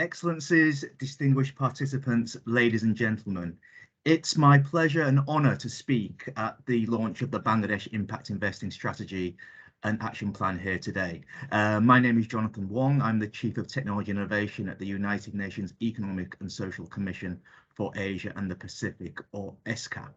Excellencies, distinguished participants, ladies and gentlemen, it's my pleasure and honour to speak at the launch of the Bangladesh Impact Investing Strategy and Action Plan here today. My name is Jonathan Wong. I'm the Chief of Technology Innovation at the United Nations Economic and Social Commission for Asia and the Pacific, or ESCAP.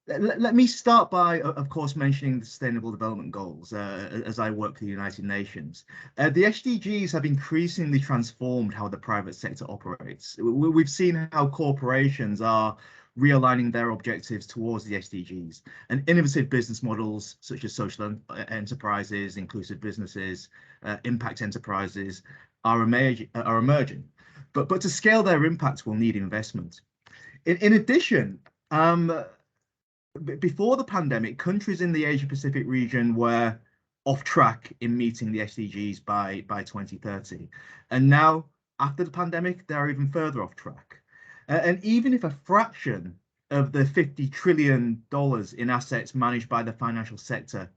Let me start by, of course, mentioning the Sustainable Development Goals as I work for the United Nations. The SDGs have increasingly transformed how the private sector operates. We've seen how corporations are realigning their objectives towards the SDGs, and innovative business models such as social enterprises, inclusive businesses, impact enterprises are emerging. But to scale their impact will need investment. In addition, before the pandemic, countries in the Asia Pacific region were off track in meeting the SDGs by 2030. And now, after the pandemic, they're even further off track. And even if a fraction of the $50 trillion in assets managed by the financial sector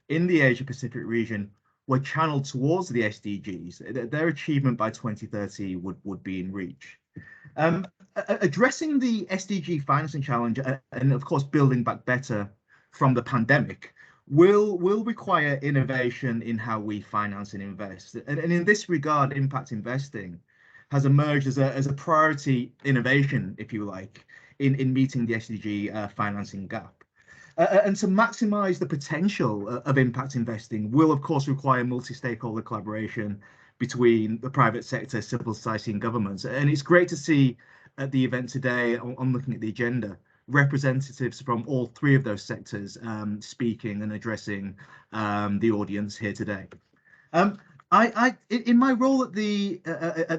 in the Asia Pacific region were channeled towards the SDGs, their achievement by 2030 would be in reach. Addressing the SDG financing challenge and of course building back better from the pandemic will require innovation in how we finance and invest. And in this regard, impact investing has emerged as a priority innovation, if you like, in meeting the SDG financing gap. And to maximize the potential of impact investing will of course require multi-stakeholder collaboration between the private sector, civil society and governments. And it's great to see at the event today, on looking at the agenda, representatives from all three of those sectors speaking and addressing the audience here today. In my role at the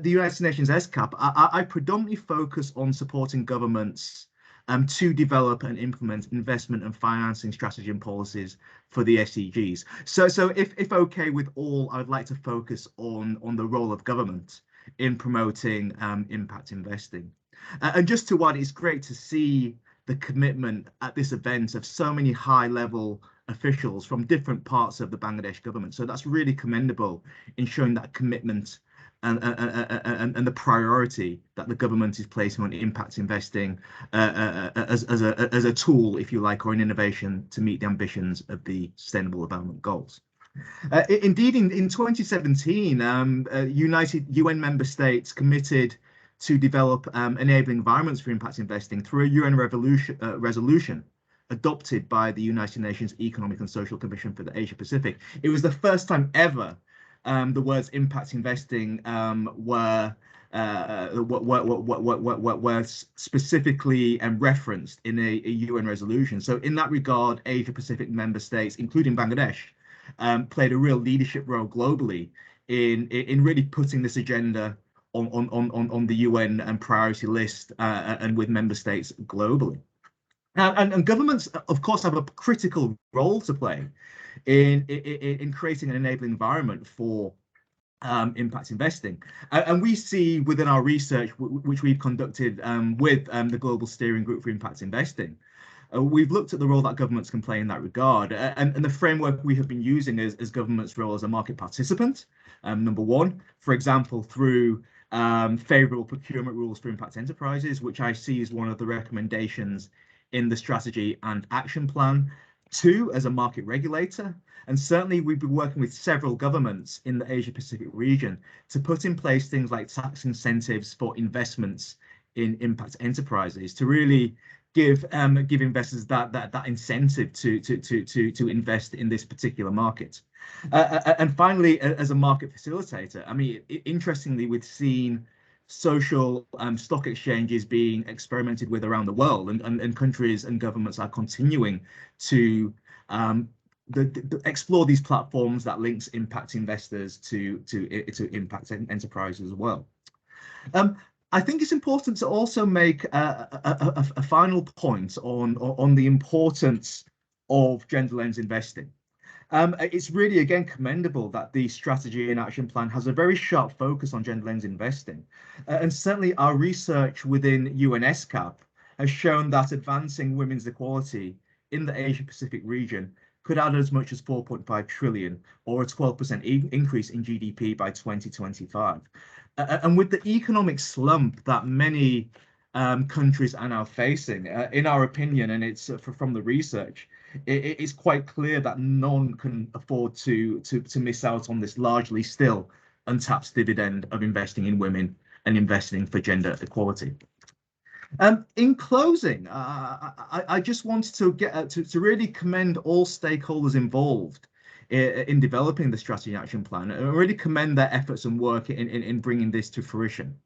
United Nations ESCAP, I predominantly focus on supporting governments to develop and implement investment and financing strategy and policies for the SDGs. So if okay with all, I'd like to focus on the role of government in promoting impact investing. And just to add, it's great to see the commitment at this event of so many high-level officials from different parts of the Bangladesh government. So that's really commendable in showing that commitment and the priority that the government is placing on impact investing as a tool, if you like, or an innovation to meet the ambitions of the Sustainable Development Goals. Indeed, in 2017, UN member states committed to develop enabling environments for impact investing through a UN resolution adopted by the United Nations Economic and Social Commission for the Asia Pacific. It was the first time ever the words impact investing were specifically referenced in a UN resolution. So in that regard, Asia Pacific member states, including Bangladesh, played a real leadership role globally in really putting this agenda on the UN and priority list and with member states globally. And governments, of course, have a critical role to play in creating an enabling environment for impact investing. And we see within our research, which we've conducted with the Global Steering Group for Impact Investing, we've looked at the role that governments can play in that regard. And the framework we have been using is government's role as a market participant, number one, for example, through favourable procurement rules for impact enterprises, which I see as one of the recommendations in the strategy and action plan. Two, as a market regulator. And certainly we've been working with several governments in the Asia Pacific region to put in place things like tax incentives for investments in impact enterprises to really give investors that incentive to invest in this particular market. And finally, as a market facilitator, I mean, interestingly, we've seen social stock exchanges being experimented with around the world, and countries and governments are continuing to explore these platforms that links impact investors to impact enterprises as well. I think it's important to also make a final point on the importance of gender lens investing. It's really, again, commendable that the strategy and action plan has a very sharp focus on gender lens investing. And certainly our research within UN ESCAP has shown that advancing women's equality in the Asia Pacific region could add as much as 4.5 trillion, or a 12% increase in GDP by 2025. And with the economic slump that many countries are now facing, in our opinion, and it's from the research, it's quite clear that none can afford to miss out on this largely still untapped dividend of investing in women and investing for gender equality. In closing, I just wanted to get to really commend all stakeholders involved in developing the strategy and action plan, and really commend their efforts and work in bringing this to fruition.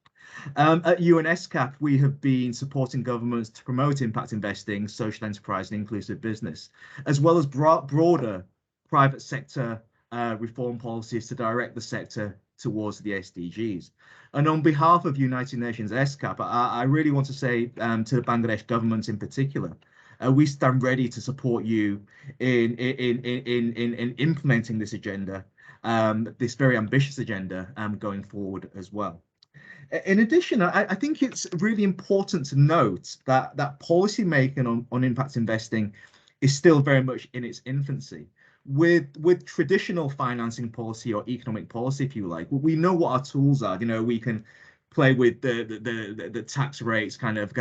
At ESCAP, we have been supporting governments to promote impact investing, social enterprise, and inclusive business, as well as broader private sector reform policies to direct the sector towards the SDGs. And on behalf of United Nations ESCAP, I really want to say to the Bangladesh government in particular, we stand ready to support you in implementing this agenda, this very ambitious agenda, going forward as well. In addition, I think it's really important to note that policy making on impact investing is still very much in its infancy. With traditional financing policy or economic policy, if you like, we know what our tools are. You know, we can play with the tax rates, kind of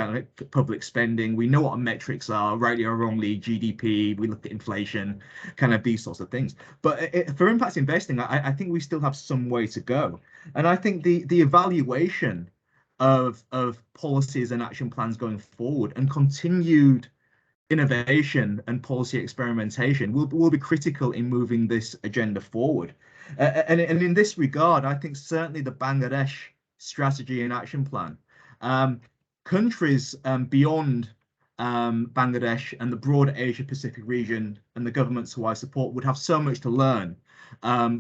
public spending. We know what our metrics are, rightly or wrongly, GDP. We look at inflation, kind of these sorts of things. But for impact investing, I think we still have some way to go. And I think the evaluation of policies and action plans going forward and continued innovation and policy experimentation will be critical in moving this agenda forward. And in this regard, I think certainly the Bangladesh strategy and action plan, countries beyond Bangladesh and the broader Asia Pacific region and the governments who I support would have so much to learn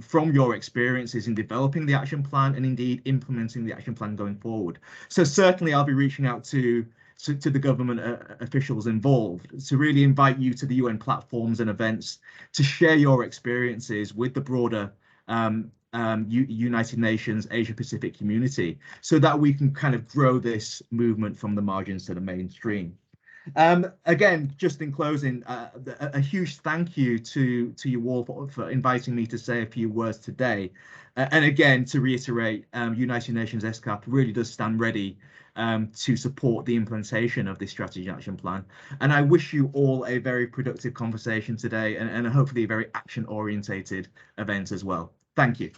from your experiences in developing the action plan and indeed implementing the action plan going forward. So certainly I'll be reaching out to the government officials involved to really invite you to the UN platforms and events to share your experiences with the broader United Nations Asia Pacific community, so that we can kind of grow this movement from the margins to the mainstream. Again, just in closing, a huge thank you to you all for inviting me to say a few words today. And again, to reiterate, United Nations ESCAP really does stand ready to support the implementation of this strategy and action plan. And I wish you all a very productive conversation today, and hopefully a very action orientated event as well. Thank you.